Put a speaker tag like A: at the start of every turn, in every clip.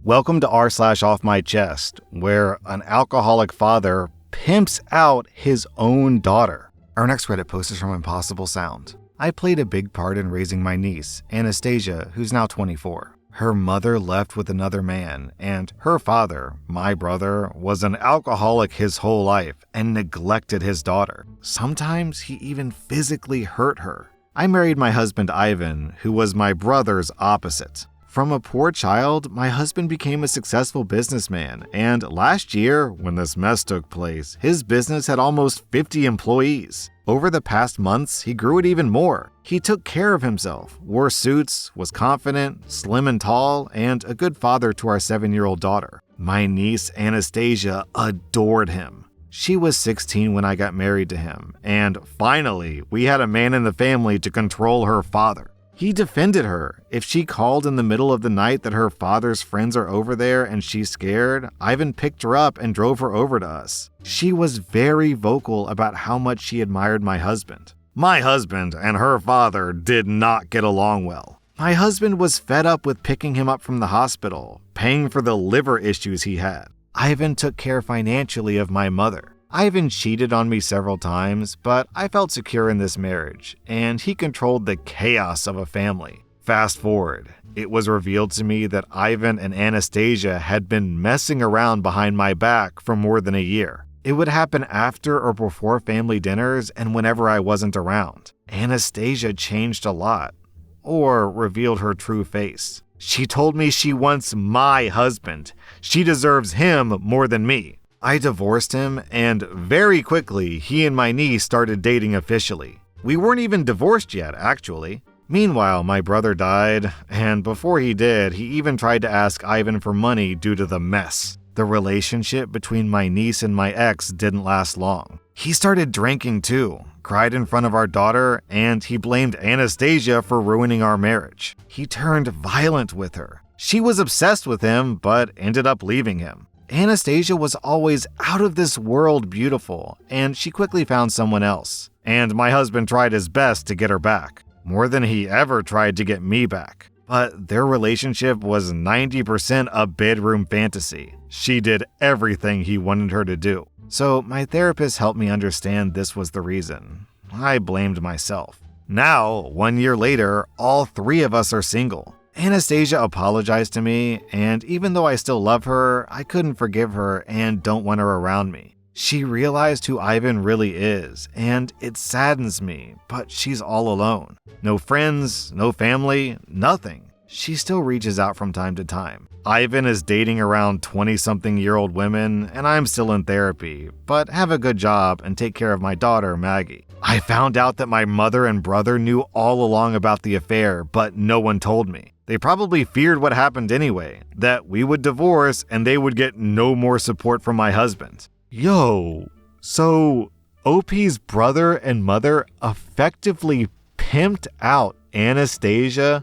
A: Welcome to r/Offmychest, where an alcoholic father pimps out his own daughter. Our next Reddit post is from Impossible Sound. I played a big part in raising my niece, Anastasia, who's now 24. Her mother left with another man, and her father, my brother, was an alcoholic his whole life and neglected his daughter. Sometimes he even physically hurt her. I married my husband Ivan, who was my brother's opposite. From a poor child, my husband became a successful businessman, and last year, when this mess took place, his business had almost 50 employees. Over the past months, he grew it even more. He took care of himself, wore suits, was confident, slim and tall, and a good father to our 7-year-old daughter. My niece, Anastasia, adored him. She was 16 when I got married to him, and finally, we had a man in the family to control her father. He defended her. If she called in the middle of the night that her father's friends are over there and she's scared, Ivan picked her up and drove her over to us. She was very vocal about how much she admired my husband. My husband and her father did not get along well. My husband was fed up with picking him up from the hospital, paying for the liver issues he had. Ivan took care financially of my mother. Ivan cheated on me several times, but I felt secure in this marriage, and he controlled the chaos of a family. Fast forward, it was revealed to me that Ivan and Anastasia had been messing around behind my back for more than a year. It would happen after or before family dinners and whenever I wasn't around. Anastasia changed a lot, or revealed her true face. She told me she wants my husband. She deserves him more than me. I divorced him, and very quickly, he and my niece started dating officially. We weren't even divorced yet, actually. Meanwhile, my brother died, and before he did, he even tried to ask Ivan for money due to the mess. The relationship between my niece and my ex didn't last long. He started drinking too, cried in front of our daughter, and he blamed Anastasia for ruining our marriage. He turned violent with her. She was obsessed with him, but ended up leaving him. Anastasia was always out of this world beautiful, and she quickly found someone else. And my husband tried his best to get her back, more than he ever tried to get me back. But their relationship was 90% a bedroom fantasy. She did everything he wanted her to do. So my therapist helped me understand this was the reason. I blamed myself. Now, 1 year later, all 3 of us are single. Anastasia apologized to me, and even though I still love her, I couldn't forgive her and don't want her around me. She realized who Ivan really is, and it saddens me, but she's all alone. No friends, no family, nothing. She still reaches out from time to time. Ivan is dating around 20-something-year-old women, and I'm still in therapy, but have a good job and take care of my daughter, Maggie. I found out that my mother and brother knew all along about the affair, but no one told me. They probably feared what happened anyway, that we would divorce and they would get no more support from my husband. Yo, so OP's brother and mother effectively pimped out Anastasia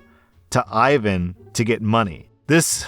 A: to Ivan to get money. This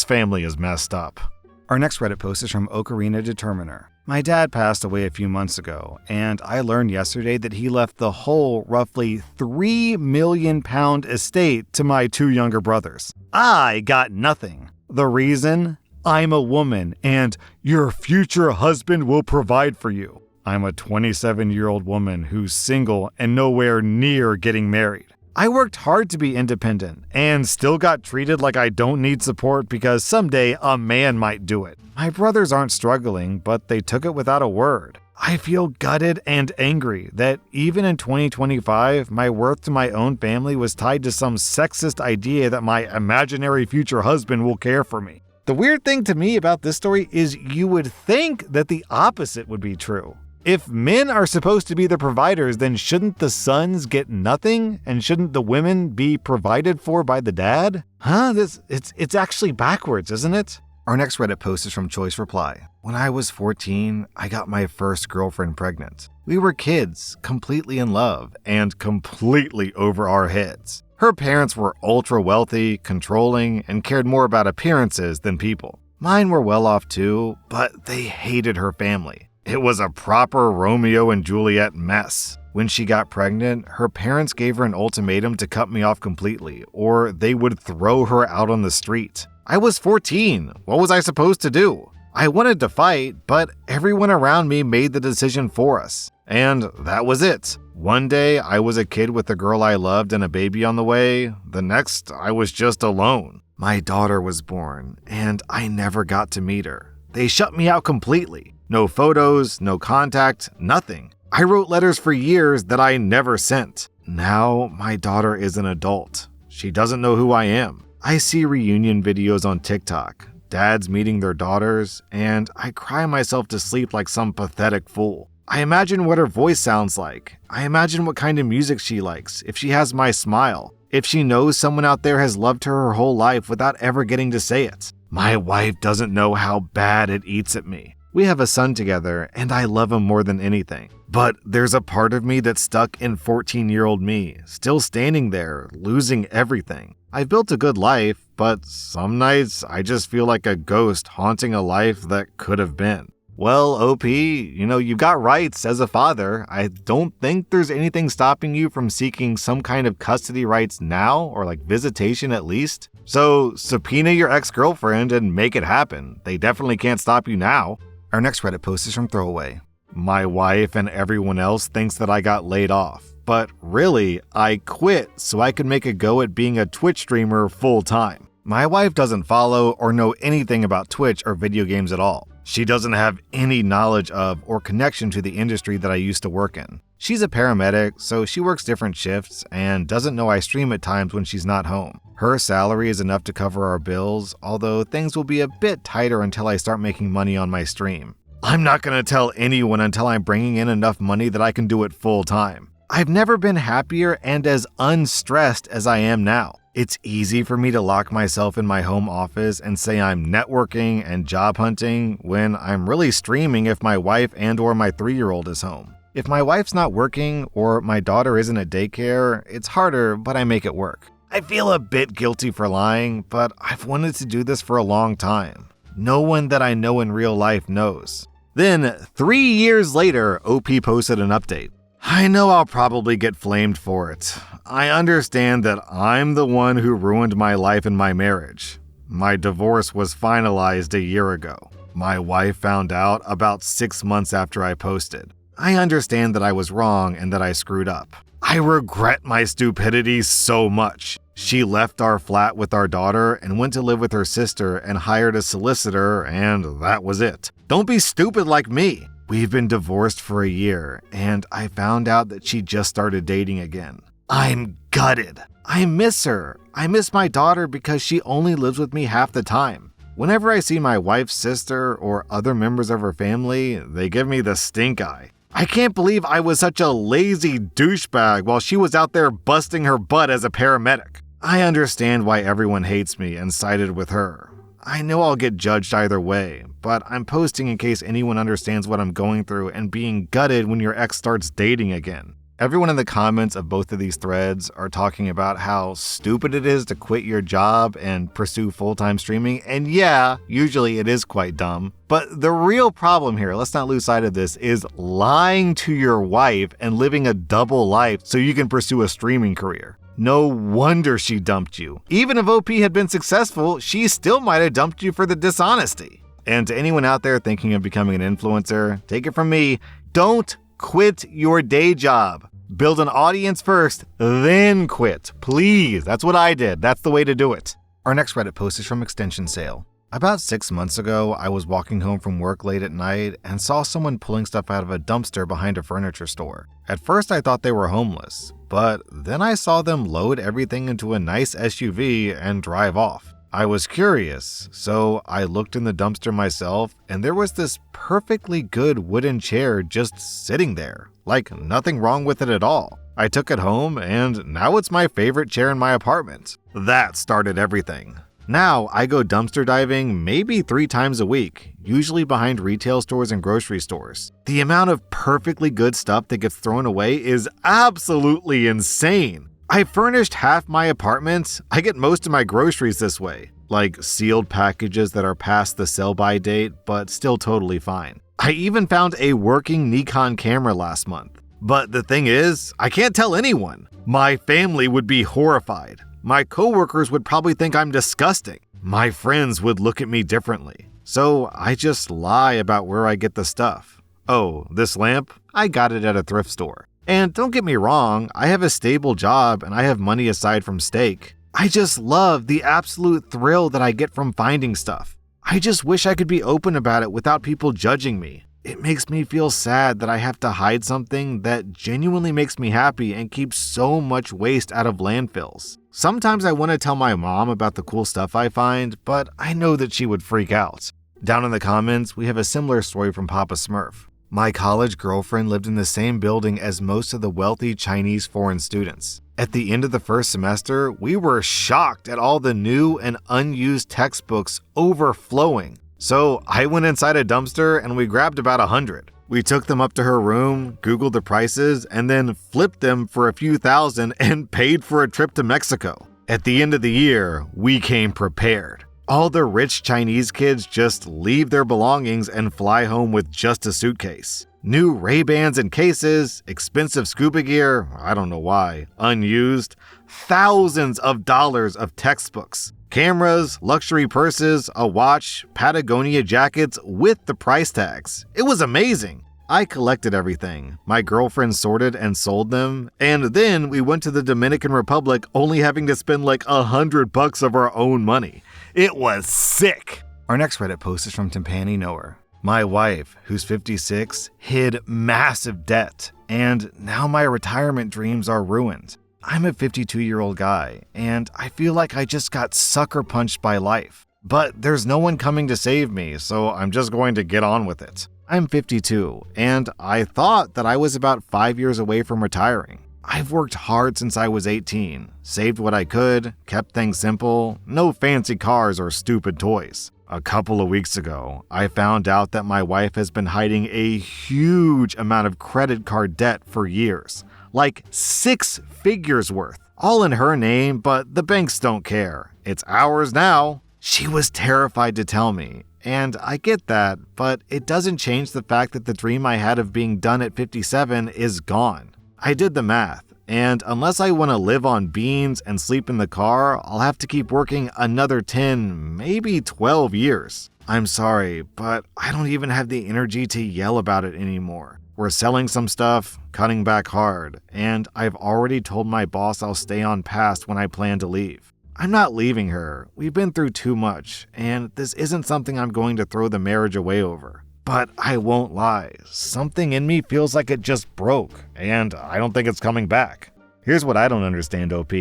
A: family is messed up. Our next Reddit post is from Ocarina Determiner. My dad passed away a few months ago, and I learned yesterday that he left the whole roughly £3 million estate to my 2 younger brothers. I got nothing. The reason? I'm a woman, and your future husband will provide for you. I'm a 27-year-old woman who's single and nowhere near getting married. I worked hard to be independent and still got treated like I don't need support because someday a man might do it. My brothers aren't struggling, but they took it without a word. I feel gutted and angry that even in 2025, my worth to my own family was tied to some sexist idea that my imaginary future husband will care for me. The weird thing to me about this story is you would think that the opposite would be true. If men are supposed to be the providers, then shouldn't the sons get nothing? And shouldn't the women be provided for by the dad? It's actually backwards, isn't it? Our next Reddit post is from Choice Reply. When I was 14, I got my first girlfriend pregnant. We were kids, completely in love, and completely over our heads. Her parents were ultra wealthy, controlling, and cared more about appearances than people. Mine were well off too, but they hated her family. It was a proper Romeo and Juliet mess. When she got pregnant, her parents gave her an ultimatum to cut me off completely, or they would throw her out on the street. I was 14. What was I supposed to do? I wanted to fight, but everyone around me made the decision for us. And that was it. One day, I was a kid with a girl I loved and a baby on the way. The next, I was just alone. My daughter was born, and I never got to meet her. They shut me out completely. No photos, no contact, nothing. I wrote letters for years that I never sent. Now, my daughter is an adult. She doesn't know who I am. I see reunion videos on TikTok, dads meeting their daughters, and I cry myself to sleep like some pathetic fool. I imagine what her voice sounds like. I imagine what kind of music she likes, if she has my smile, if she knows someone out there has loved her whole life without ever getting to say it. My wife doesn't know how bad it eats at me. We have a son together, and I love him more than anything. But there's a part of me that's stuck in 14-year-old me, still standing there, losing everything. I've built a good life, but some nights I just feel like a ghost haunting a life that could have been. Well, OP, you've got rights as a father. I don't think there's anything stopping you from seeking some kind of custody rights now, or like visitation at least. So subpoena your ex-girlfriend and make it happen. They definitely can't stop you now. Our next Reddit post is from Throwaway. My wife and everyone else thinks that I got laid off, but really, I quit so I could make a go at being a Twitch streamer full time. My wife doesn't follow or know anything about Twitch or video games at all. She doesn't have any knowledge of or connection to the industry that I used to work in. She's a paramedic, so she works different shifts and doesn't know I stream at times when she's not home. Her salary is enough to cover our bills, although things will be a bit tighter until I start making money on my stream. I'm not going to tell anyone until I'm bringing in enough money that I can do it full time. I've never been happier and as unstressed as I am now. It's easy for me to lock myself in my home office and say I'm networking and job hunting when I'm really streaming if my wife and or my 3-year-old is home. If my wife's not working or my daughter isn't at daycare, it's harder, but I make it work. I feel a bit guilty for lying, but I've wanted to do this for a long time. No one that I know in real life knows. Then, 3 years later, OP posted an update. I know I'll probably get flamed for it. I understand that I'm the one who ruined my life and my marriage. My divorce was finalized a year ago. My wife found out about 6 months after I posted. I understand that I was wrong and that I screwed up. I regret my stupidity so much. She left our flat with our daughter and went to live with her sister and hired a solicitor, and that was it. Don't be stupid like me. We've been divorced for a year, and I found out that she just started dating again. I'm gutted. I miss her. I miss my daughter because she only lives with me half the time. Whenever I see my wife's sister or other members of her family, they give me the stink eye. I can't believe I was such a lazy douchebag while she was out there busting her butt as a paramedic. I understand why everyone hates me and sided with her. I know I'll get judged either way, but I'm posting in case anyone understands what I'm going through and being gutted when your ex starts dating again. Everyone in the comments of both of these threads are talking about how stupid it is to quit your job and pursue full-time streaming, and yeah, usually it is quite dumb. But the real problem here, let's not lose sight of this, is lying to your wife and living a double life so you can pursue a streaming career. No wonder she dumped you. Even if OP had been successful, she still might have dumped you for the dishonesty. And to anyone out there thinking of becoming an influencer, take it from me, don't quit your day job. Build an audience first, then quit. Please, that's what I did. That's the way to do it. Our next Reddit post is from Extension Sale. About 6 months ago, I was walking home from work late at night and saw someone pulling stuff out of a dumpster behind a furniture store. At first, I thought they were homeless, but then I saw them load everything into a nice SUV and drive off. I was curious, so I looked in the dumpster myself, and there was this perfectly good wooden chair just sitting there, like nothing wrong with it at all. I took it home, and now it's my favorite chair in my apartment. That started everything. Now, I go dumpster diving maybe 3 times a week, usually behind retail stores and grocery stores. The amount of perfectly good stuff that gets thrown away is absolutely insane. I furnished half my apartment. I get most of my groceries this way, like sealed packages that are past the sell-by date, but still totally fine. I even found a working Nikon camera last month. But the thing is, I can't tell anyone. My family would be horrified. My coworkers would probably think I'm disgusting. my friends would look at me differently. So I just lie about where I get the stuff. Oh, this lamp? I got it at a thrift store. And don't get me wrong, I have a stable job and I have money aside from steak. I just love the absolute thrill that I get from finding stuff. I just wish I could be open about it without people judging me. It makes me feel sad that I have to hide something that genuinely makes me happy and keeps so much waste out of landfills. Sometimes I want to tell my mom about the cool stuff I find, but I know that she would freak out. Down in the comments, we have a similar story from Papa Smurf. My college girlfriend lived in the same building as most of the wealthy Chinese foreign students. At the end of the first semester, we were shocked at all the new and unused textbooks overflowing. So I went inside a dumpster and we grabbed about 100. We took them up to her room, Googled the prices, and then flipped them for a few thousand and paid for a trip to Mexico. At the end of the year, we came prepared. All the rich Chinese kids just leave their belongings and fly home with just a suitcase. New Ray-Bans and cases, expensive scuba gear, I don't know why, unused, thousands of dollars of textbooks, cameras, luxury purses, a watch, Patagonia jackets with the price tags. It was amazing. I collected everything. My girlfriend sorted and sold them, and then we went to the Dominican Republic only having to spend like $100 of our own money. It was sick. Our next Reddit post is from Timpani Knower. My wife, who's 56, hid massive debt, and now my retirement dreams are ruined. I'm a 52-year-old guy, and I feel like I just got sucker punched by life. But there's no one coming to save me, so I'm just going to get on with it. I'm 52, and I thought that I was about 5 years away from retiring. I've worked hard since I was 18, saved what I could, kept things simple, no fancy cars or stupid toys. A couple of weeks ago, I found out that my wife has been hiding a huge amount of credit card debt for years, like 6 figures worth, all in her name, but the banks don't care. It's ours now. She was terrified to tell me, and I get that, but it doesn't change the fact that the dream I had of being done at 57 is gone. I did the math, and unless I want to live on beans and sleep in the car, I'll have to keep working another 10, maybe 12 years. I'm sorry, but I don't even have the energy to yell about it anymore. We're selling some stuff, cutting back hard, and I've already told my boss I'll stay on past when I plan to leave. I'm not leaving her. We've been through too much, and this isn't something I'm going to throw the marriage away over. But I won't lie, something in me feels like it just broke, and I don't think it's coming back. Here's what I don't understand, OP.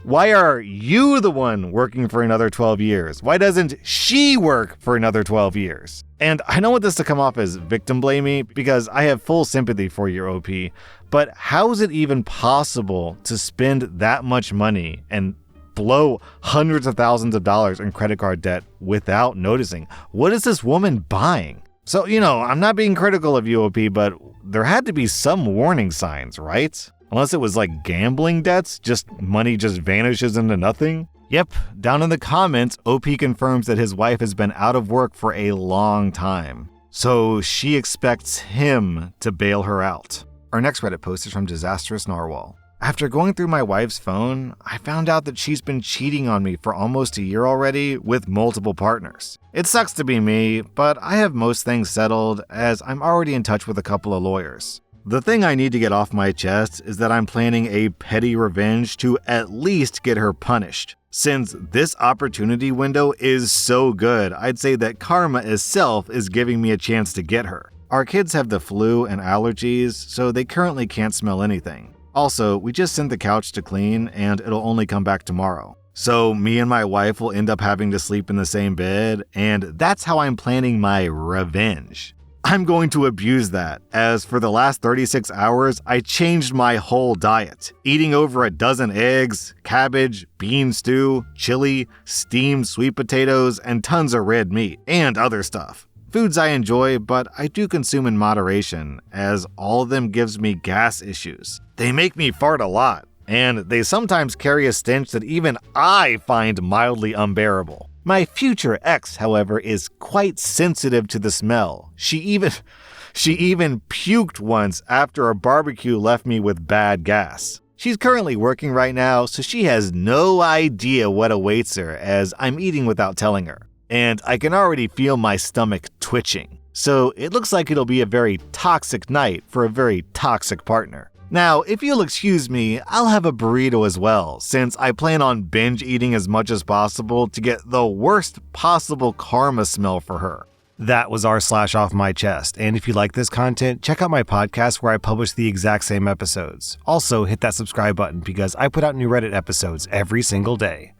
A: Why are you the one working for another 12 years? Why doesn't she work for another 12 years? And I don't want this to come off as victim blamey because I have full sympathy for your OP, but how is it even possible to spend that much money and blow hundreds of thousands of dollars in credit card debt without noticing? What is this woman buying? So, I'm not being critical of you, OP, but there had to be some warning signs, right? Unless it was like gambling debts, just money just vanishes into nothing. Yep, down in the comments, OP confirms that his wife has been out of work for a long time. So she expects him to bail her out. Our next Reddit post is from Disastrous Narwhal. After going through my wife's phone, I found out that she's been cheating on me for almost a year already with multiple partners. It sucks to be me, but I have most things settled as I'm already in touch with a couple of lawyers. The thing I need to get off my chest is that I'm planning a petty revenge to at least get her punished. Since this opportunity window is so good, I'd say that karma itself is giving me a chance to get her. Our kids have the flu and allergies, so they currently can't smell anything. Also, we just sent the couch to clean and it'll only come back tomorrow. So me and my wife will end up having to sleep in the same bed, and that's how I'm planning my revenge. I'm going to abuse that, as for the last 36 hours, I changed my whole diet, eating over a dozen eggs, cabbage, bean stew, chili, steamed sweet potatoes, and tons of red meat, and other stuff. Foods I enjoy, but I do consume in moderation, as all of them gives me gas issues. They make me fart a lot, and they sometimes carry a stench that even I find mildly unbearable. My future ex, however, is quite sensitive to the smell. She even puked once after a barbecue left me with bad gas. She's currently working right now, so she has no idea what awaits her as I'm eating without telling her. And I can already feel my stomach twitching. So it looks like it'll be a very toxic night for a very toxic partner. Now, if you'll excuse me, I'll have a burrito as well, since I plan on binge eating as much as possible to get the worst possible karma smell for her. That was rSlash Off My Chest, and if you like this content, check out my podcast where I publish the exact same episodes. Also, hit that subscribe button because I put out new Reddit episodes every single day.